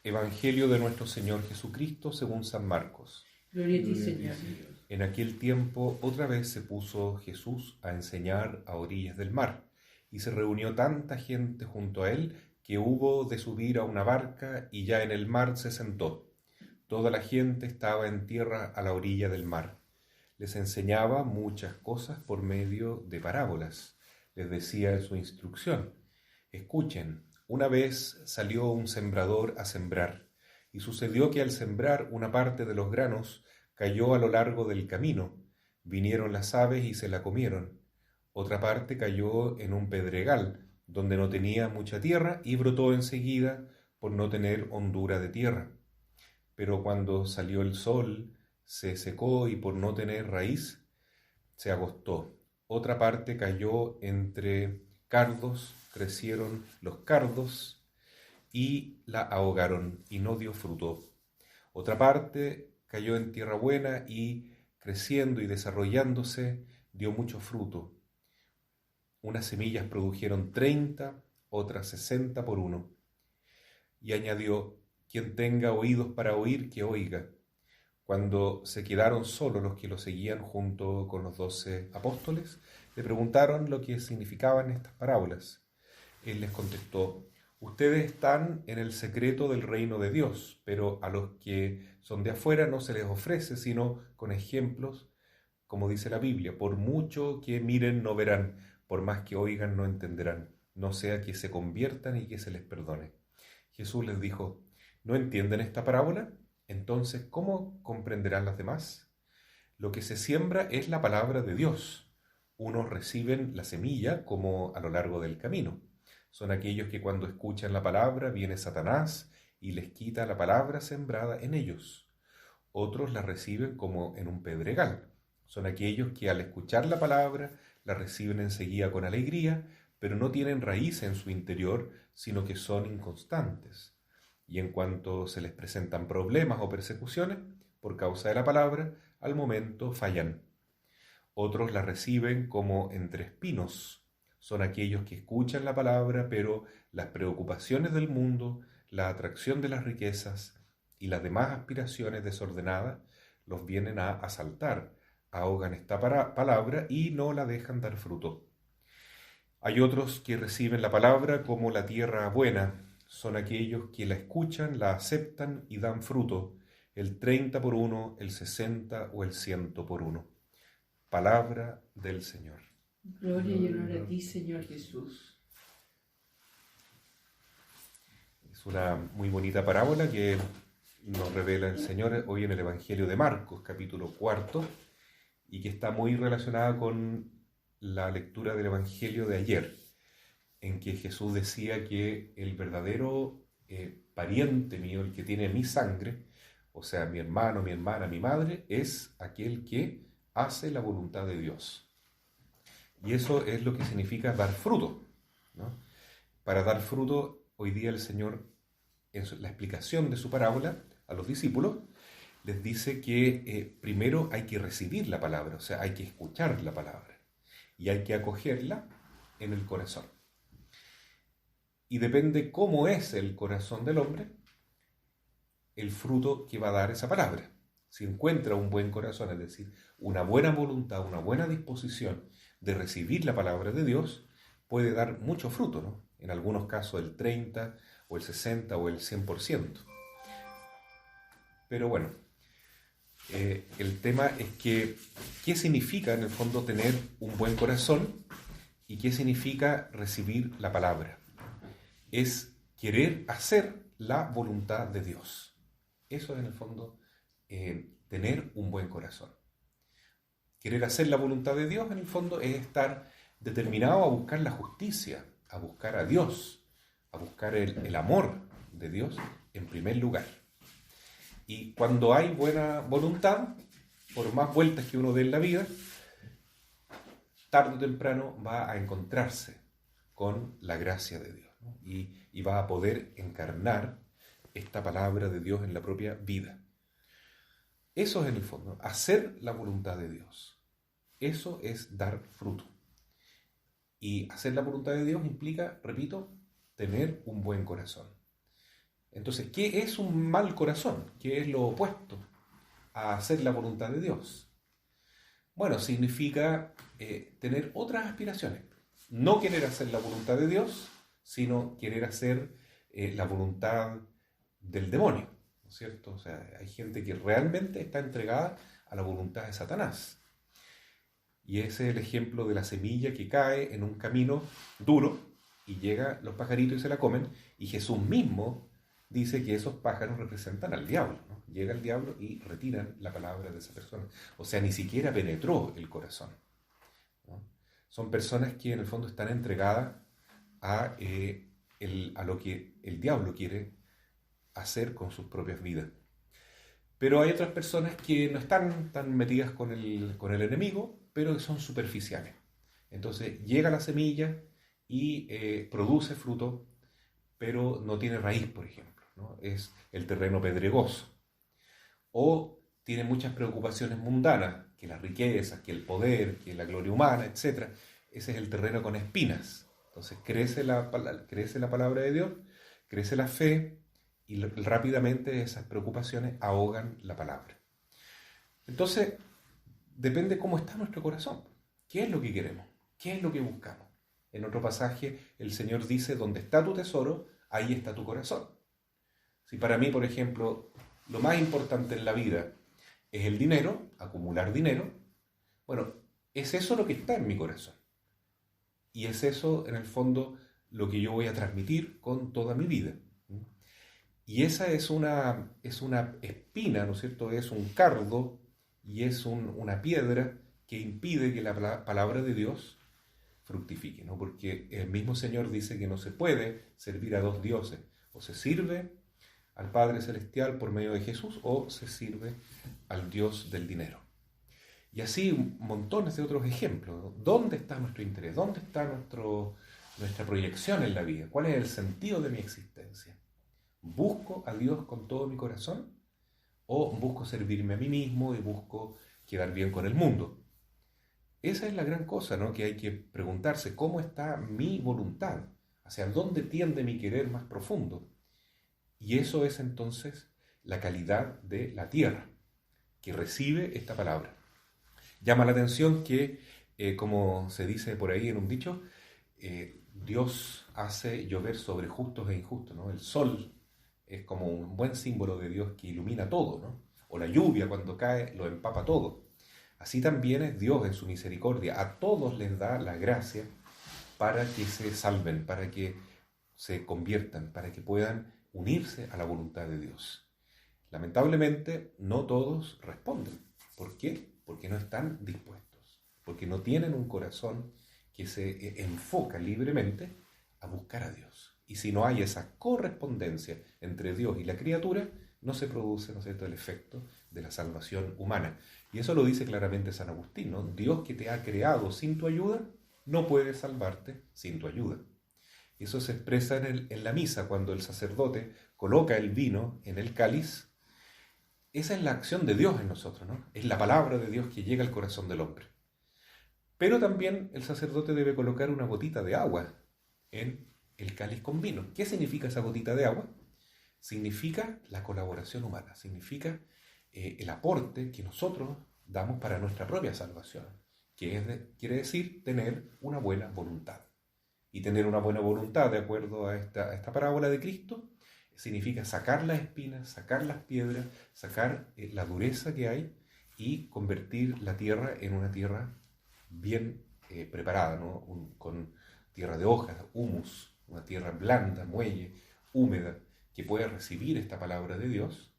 Evangelio de nuestro Señor Jesucristo según San Marcos. Gloria a ti, Señor. En aquel tiempo otra vez se puso Jesús a enseñar a orillas del mar, y se reunió tanta gente junto a él que hubo de subir a una barca y ya en el mar se sentó. Toda la gente estaba en tierra a la orilla del mar. Les enseñaba muchas cosas por medio de parábolas. Les decía en su instrucción: escuchen, una vez salió un sembrador a sembrar, y sucedió que al sembrar una parte de los granos cayó a lo largo del camino. Vinieron las aves y se la comieron. Otra parte cayó en un pedregal, donde no tenía mucha tierra, y brotó enseguida por no tener hondura de tierra. Pero cuando salió el sol, se secó y por no tener raíz, se agostó. Otra parte cayó entre cardos, crecieron los cardos y la ahogaron y no dio fruto. Otra parte cayó en tierra buena y, creciendo y desarrollándose, dio mucho fruto. Unas semillas produjeron 30, otras 60 por uno. Y añadió: quien tenga oídos para oír, que oiga. Cuando se quedaron solos los que lo seguían junto con los 12 apóstoles, le preguntaron lo que significaban estas parábolas. Él les contestó: ustedes están en el secreto del reino de Dios, pero a los que son de afuera no se les ofrece, sino con ejemplos, como dice la Biblia: por mucho que miren no verán, por más que oigan no entenderán, no sea que se conviertan y que se les perdone. Jesús les dijo: ¿no entienden esta parábola? Entonces, ¿cómo comprenderán las demás? Lo que se siembra es la palabra de Dios. Unos reciben la semilla como a lo largo del camino. Son aquellos que cuando escuchan la palabra viene Satanás y les quita la palabra sembrada en ellos. Otros la reciben como en un pedregal. Son aquellos que al escuchar la palabra la reciben enseguida con alegría, pero no tienen raíz en su interior, sino que son inconstantes. Y en cuanto se les presentan problemas o persecuciones por causa de la palabra, al momento fallan. Otros la reciben como entre espinos. Son aquellos que escuchan la palabra, pero las preocupaciones del mundo, la atracción de las riquezas y las demás aspiraciones desordenadas los vienen a asaltar, ahogan esta palabra y no la dejan dar fruto. Hay otros que reciben la palabra como la tierra buena. Son aquellos que la escuchan, la aceptan y dan fruto, el 30 por uno, el 60 o el 100 por uno. Palabra del Señor. Gloria y honor a ti, Señor Jesús. Es una muy bonita parábola que nos revela el Señor hoy en el Evangelio de Marcos, capítulo 4, y que está muy relacionada con la lectura del Evangelio de ayer, en que Jesús decía que el verdadero pariente mío, el que tiene mi sangre, o sea, mi hermano, mi hermana, mi madre, es aquel que hace la voluntad de Dios. Y eso es lo que significa dar fruto, ¿no? Para dar fruto, hoy día el Señor, en la explicación de su parábola a los discípulos, les dice que primero hay que recibir la palabra, o sea, hay que escuchar la palabra y hay que acogerla en el corazón. Y depende cómo es el corazón del hombre, el fruto que va a dar esa palabra. Si encuentra un buen corazón, es decir, una buena voluntad, una buena disposición de recibir la palabra de Dios, puede dar mucho fruto, ¿no? En algunos casos el 30 o el 60 o el 100%. Pero bueno, el tema es que, ¿qué significa en el fondo tener un buen corazón y qué significa recibir la palabra? Es querer hacer la voluntad de Dios. Eso es en el fondo tener un buen corazón. Querer hacer la voluntad de Dios en el fondo es estar determinado a buscar la justicia, a buscar a Dios, a buscar el amor de Dios en primer lugar. Y cuando hay buena voluntad, por más vueltas que uno dé en la vida, tarde o temprano va a encontrarse con la gracia de Dios, ¿no? Y va a poder encarnar esta palabra de Dios en la propia vida. Eso es en el fondo, hacer la voluntad de Dios. Eso es dar fruto. Y hacer la voluntad de Dios implica, repito, tener un buen corazón. Entonces, ¿qué es un mal corazón? ¿Qué es lo opuesto a hacer la voluntad de Dios? Bueno, significa tener otras aspiraciones. No querer hacer la voluntad de Dios, sino querer hacer la voluntad del demonio, ¿no es cierto? O sea, hay gente que realmente está entregada a la voluntad de Satanás. Y ese es el ejemplo de la semilla que cae en un camino duro y llegan los pajaritos y se la comen. Y Jesús mismo dice que esos pájaros representan al diablo, ¿no? Llega el diablo y retiran la palabra de esa persona. O sea, ni siquiera penetró el corazón, ¿no? Son personas que en el fondo están entregadas a lo que el diablo quiere hacer con sus propias vidas. Pero hay otras personas que no están tan metidas con el enemigo, pero que son superficiales. Entonces llega la semilla y produce fruto, pero no tiene raíz, por ejemplo, ¿no? Es el terreno pedregoso. O tiene muchas preocupaciones mundanas, que las riquezas, que el poder, que la gloria humana, etc. Ese es el terreno con espinas. Entonces crece la palabra de Dios, crece la fe, y rápidamente esas preocupaciones ahogan la palabra. Entonces, depende cómo está nuestro corazón. ¿Qué es lo que queremos? ¿Qué es lo que buscamos? En otro pasaje, el Señor dice, donde está tu tesoro, ahí está tu corazón. Si para mí, por ejemplo, lo más importante en la vida es el dinero, acumular dinero, bueno, es eso lo que está en mi corazón. Y es eso, en el fondo, lo que yo voy a transmitir con toda mi vida. Y esa es una espina, ¿no es cierto? Es un cardo y es una piedra que impide que la palabra de Dios fructifique, ¿no? Porque el mismo Señor dice que no se puede servir a dos dioses. O se sirve al Padre Celestial por medio de Jesús o se sirve al Dios del dinero. Y así montones de otros ejemplos, ¿no? ¿Dónde está nuestro interés? ¿Dónde está nuestra proyección en la vida? ¿Cuál es el sentido de mi existencia? ¿Busco a Dios con todo mi corazón? ¿O busco servirme a mí mismo y busco quedar bien con el mundo? Esa es la gran cosa, ¿no? Que hay que preguntarse, ¿cómo está mi voluntad? ¿Hacia dónde tiende mi querer más profundo? Y eso es entonces la calidad de la tierra que recibe esta palabra. Llama la atención que, como se dice por ahí en un dicho, Dios hace llover sobre justos e injustos, ¿no? El sol es como un buen símbolo de Dios que ilumina todo, ¿no? O la lluvia cuando cae lo empapa todo. Así también es Dios en su misericordia. A todos les da la gracia para que se salven, para que se conviertan, para que puedan unirse a la voluntad de Dios. Lamentablemente, no todos responden. ¿Por qué? Porque no están dispuestos, porque no tienen un corazón que se enfoca libremente a buscar a Dios. Y si no hay esa correspondencia entre Dios y la criatura, no se produce, ¿no es cierto?, el efecto de la salvación humana. Y eso lo dice claramente San Agustín, ¿no? Dios que te ha creado sin tu ayuda, no puede salvarte sin tu ayuda. Y eso se expresa en la misa, cuando el sacerdote coloca el vino en el cáliz. Esa es la acción de Dios en nosotros, ¿no? Es la palabra de Dios que llega al corazón del hombre. Pero también el sacerdote debe colocar una gotita de agua en el cáliz con vino. ¿Qué significa esa gotita de agua? Significa la colaboración humana, significa el aporte que nosotros damos para nuestra propia salvación, que quiere decir tener una buena voluntad. Y tener una buena voluntad, de acuerdo a esta parábola de Cristo, significa sacar las espinas, sacar las piedras, sacar la dureza que hay y convertir la tierra en una tierra bien preparada, ¿no? Con tierra de hojas, humus, una tierra blanda, muelle, húmeda, que pueda recibir esta palabra de Dios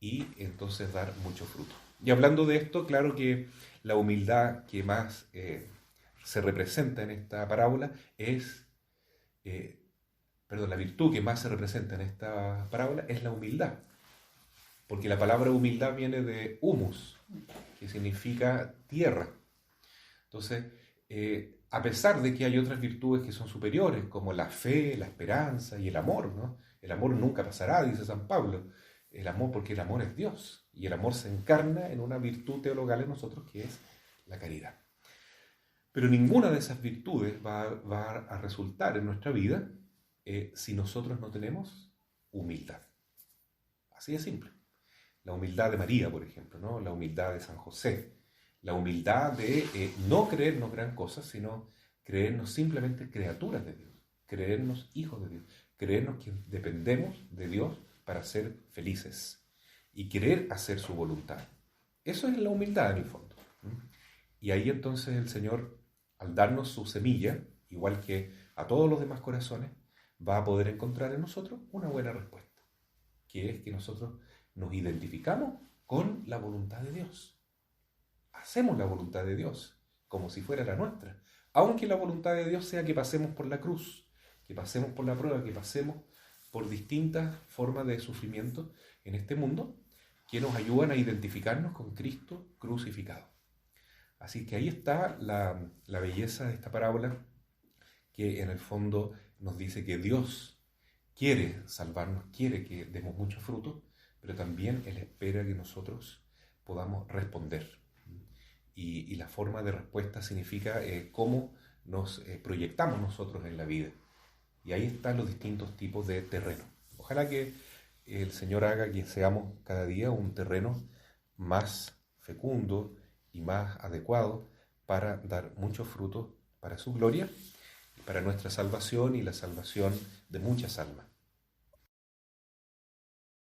y entonces dar mucho fruto. Y hablando de esto, claro que la humildad que más se representa en esta parábola es, la virtud que más se representa en esta parábola es la humildad. Porque la palabra humildad viene de humus, que significa tierra. Entonces, a pesar de que hay otras virtudes que son superiores, como la fe, la esperanza y el amor, ¿no? El amor nunca pasará, dice San Pablo. El amor, porque el amor es Dios. Y el amor se encarna en una virtud teologal en nosotros, que es la caridad. Pero ninguna de esas virtudes va a resultar en nuestra vida si nosotros no tenemos humildad. Así de simple. La humildad de María, por ejemplo, ¿no? La humildad de San José, la humildad de no creernos gran cosas, sino creernos simplemente criaturas de Dios, creernos hijos de Dios, creernos que dependemos de Dios para ser felices y querer hacer su voluntad. Eso es la humildad en el fondo. Y ahí entonces el Señor, al darnos su semilla, igual que a todos los demás corazones, va a poder encontrar en nosotros una buena respuesta, que es que nosotros nos identificamos con la voluntad de Dios. Hacemos la voluntad de Dios como si fuera la nuestra, aunque la voluntad de Dios sea que pasemos por la cruz, que pasemos por la prueba, que pasemos por distintas formas de sufrimiento en este mundo, que nos ayudan a identificarnos con Cristo crucificado. Así que ahí está la belleza de esta parábola, que en el fondo nos dice que Dios quiere salvarnos, quiere que demos mucho fruto, pero también Él espera que nosotros podamos responder. Y la forma de respuesta significa cómo nos proyectamos nosotros en la vida. Y ahí están los distintos tipos de terreno. Ojalá que el Señor haga que seamos cada día un terreno más fecundo y más adecuado para dar muchos frutos para su gloria, para nuestra salvación y la salvación de muchas almas.